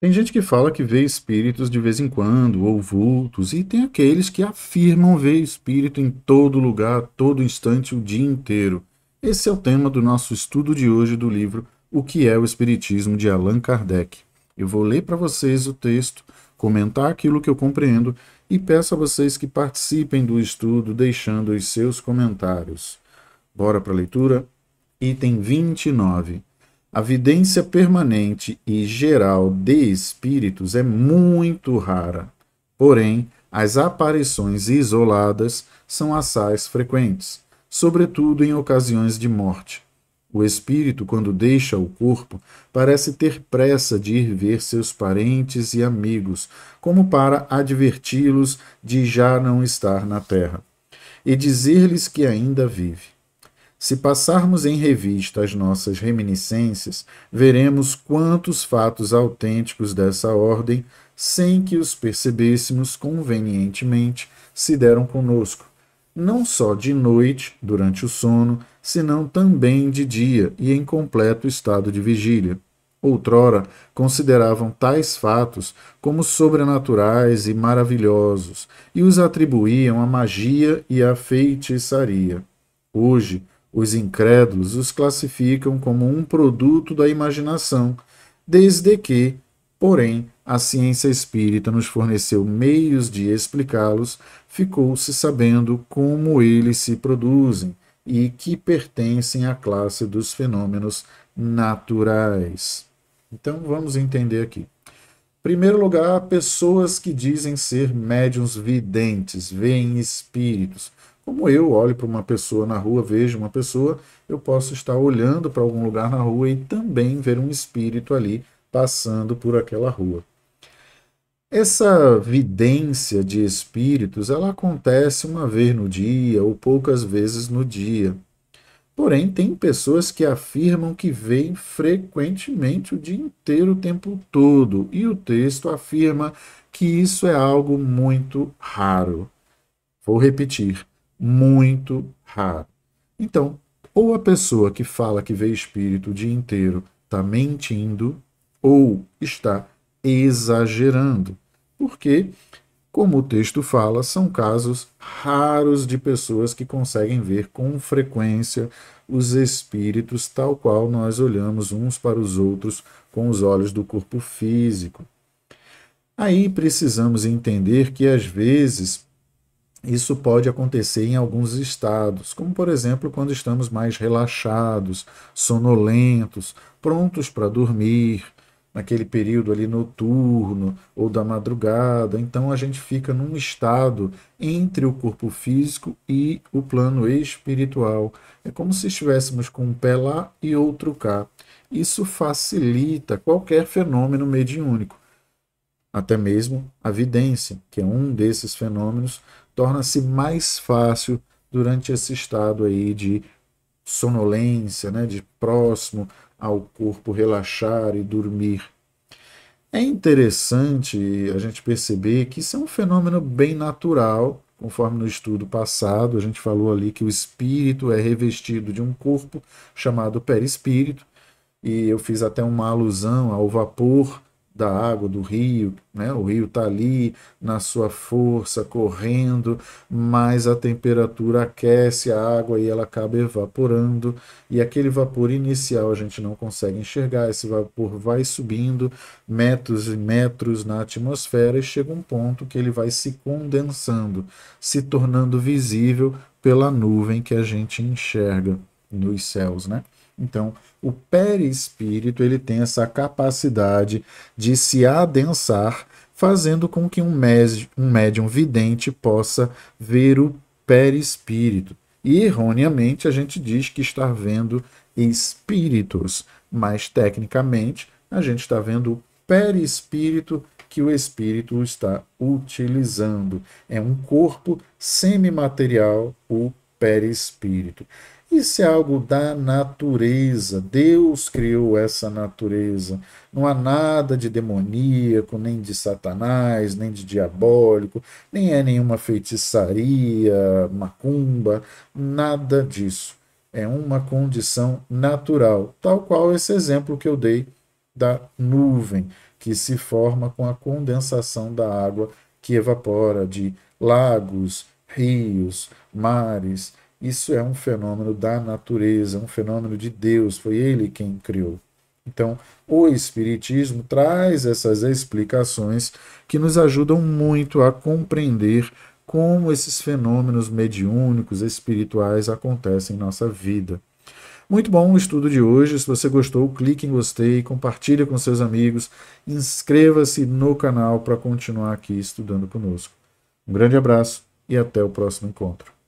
Tem gente que fala que vê espíritos de vez em quando, ou vultos, e tem aqueles que afirmam ver espírito em todo lugar, todo instante, o dia inteiro. Esse é o tema do nosso estudo de hoje do livro O que é o Espiritismo, de Allan Kardec. Eu vou ler para vocês o texto, comentar aquilo que eu compreendo e peço a vocês que participem do estudo deixando os seus comentários. Bora para a leitura? Item 29. A vidência permanente e geral de espíritos é muito rara. Porém, as aparições isoladas são assaz frequentes, sobretudo em ocasiões de morte. O espírito, quando deixa o corpo, parece ter pressa de ir ver seus parentes e amigos, como para adverti-los de já não estar na terra, e dizer-lhes que ainda vive. Se passarmos em revista as nossas reminiscências, veremos quantos fatos autênticos dessa ordem, sem que os percebêssemos convenientemente, se deram conosco, não só de noite, durante o sono, senão também de dia e em completo estado de vigília. Outrora, consideravam tais fatos como sobrenaturais e maravilhosos, e os atribuíam à magia e à feitiçaria. Hoje, os incrédulos os classificam como um produto da imaginação, desde que, porém, a ciência espírita nos forneceu meios de explicá-los, ficou-se sabendo como eles se produzem e que pertencem à classe dos fenômenos naturais. Então vamos entender aqui. Em primeiro lugar, pessoas que dizem ser médiuns videntes, veem espíritos. Como eu olho para uma pessoa na rua, vejo uma pessoa, eu posso estar olhando para algum lugar na rua e também ver um espírito ali passando por aquela rua. Essa vidência de espíritos, ela acontece uma vez no dia ou poucas vezes no dia. Porém, tem pessoas que afirmam que veem frequentemente o dia inteiro, o tempo todo, e o texto afirma que isso é algo muito raro. Vou repetir, muito raro. Então, ou a pessoa que fala que vê espírito o dia inteiro está mentindo, ou está exagerando. Porque, como o texto fala, são casos raros de pessoas que conseguem ver com frequência os espíritos tal qual nós olhamos uns para os outros com os olhos do corpo físico. Aí precisamos entender que às vezes isso pode acontecer em alguns estados, como por exemplo quando estamos mais relaxados, sonolentos, prontos para dormir, naquele período ali noturno ou da madrugada. Então a gente fica num estado entre o corpo físico e o plano espiritual. É como se estivéssemos com um pé lá e outro cá. Isso facilita qualquer fenômeno mediúnico. Até mesmo a vidência, que é um desses fenômenos, torna-se mais fácil durante esse estado aí de sonolência, né, de próximo ao corpo relaxar e dormir. É interessante a gente perceber que isso é um fenômeno bem natural, conforme no estudo passado a gente falou ali que o espírito é revestido de um corpo chamado perispírito, e eu fiz até uma alusão ao vapor da água do rio, né? O rio está ali na sua força, correndo, mas a temperatura aquece a água e ela acaba evaporando, e aquele vapor inicial a gente não consegue enxergar, esse vapor vai subindo metros e metros na atmosfera e chega um ponto que ele vai se condensando, se tornando visível pela nuvem que a gente enxerga nos céus, né? Então, o perispírito ele tem essa capacidade de se adensar, fazendo com que um médium vidente possa ver o perispírito. E erroneamente a gente diz que está vendo espíritos, mas tecnicamente a gente está vendo o perispírito que o espírito está utilizando. É um corpo semimaterial, o perispírito. Isso é algo da natureza. Deus criou essa natureza. Não há nada de demoníaco, nem de satanás, nem de diabólico, nem é nenhuma feitiçaria, macumba, nada disso. É uma condição natural, tal qual esse exemplo que eu dei da nuvem, que se forma com a condensação da água que evapora de lagos, rios, mares. Isso é um fenômeno da natureza, um fenômeno de Deus, foi Ele quem criou. Então, o Espiritismo traz essas explicações que nos ajudam muito a compreender como esses fenômenos mediúnicos, espirituais acontecem em nossa vida. Muito bom o estudo de hoje. Se você gostou, clique em gostei, compartilhe com seus amigos, inscreva-se no canal para continuar aqui estudando conosco. Um grande abraço e até o próximo encontro.